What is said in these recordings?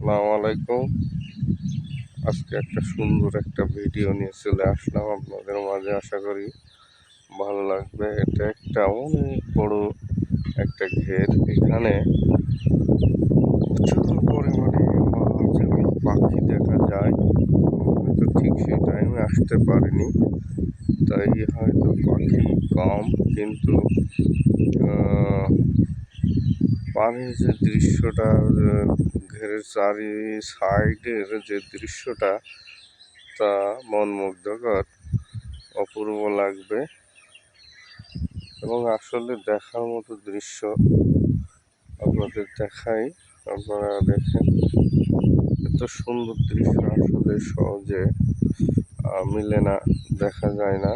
আসসালামু আলাইকুম। আজকে একটা সুন্দর একটা ভিডিও নিয়ে চলে আসলাম আপনাদের মাঝে। আশা করি ভালো লাগবে। এটা একটা অনেক বড় একটা ঘের। এখানে প্রচুর পরিমাণে মাছ এবং পাখি দেখা যায়। হয়তো ঠিক সেই টাইমে আসতে পারিনি, তাই হয়তো পাখি কম, কিন্তু পানির যে দৃশ্যটা, ঘেরের চারি সাইডের যে দৃশ্যটা, তা মন মুগ্ধকর, অপূর্ব লাগবে এবং আসলে দেখার মতো দৃশ্য। আপনাদের দেখাই, আপনারা দেখেন। এত সুন্দর দৃশ্য আসলে সহজে মিলে না, দেখা যায় না।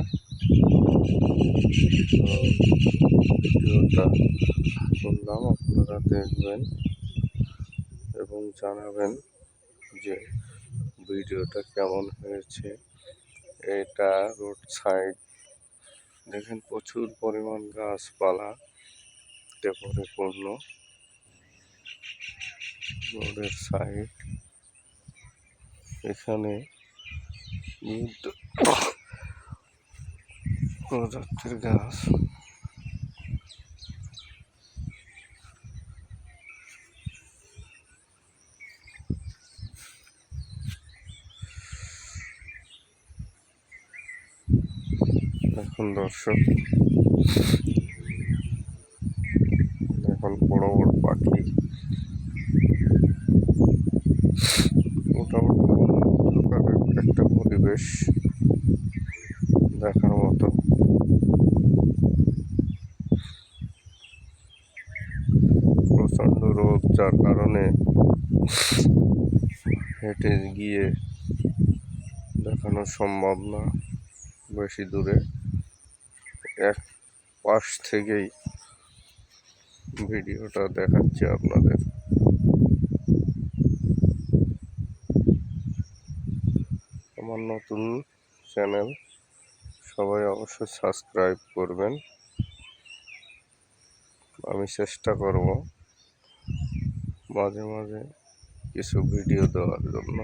ভিডিওটা শুনলাম, আপনারা দেখবেন এবং জানাবেন যে ভিডিওটা কেমন হয়েছে। এটা রোড সাইড, দেখেন প্রচুর পরিমাণ গাছপালা পরিপূর্ণ রোডের সাইড। এখানে বিভিন্ন প্রজাতির গাছ। এখন দর্শক, এখন বড় বড় পাখি, মোটামুটি একটা পরিবেশ দেখার মতো। প্রচণ্ড রোদ, যার কারণে হেঁটে গিয়ে দেখানো সম্ভব না বেশি দূরে। এক পাশ থেকেই ভিডিওটা দেখাচ্ছি আপনাদের। আমার নতুন চ্যানেল, সবাই অবশ্যই সাবস্ক্রাইব করবেন। আমি চেষ্টা করব মাঝে মাঝে কিছু ভিডিও দেওয়ার জন্য।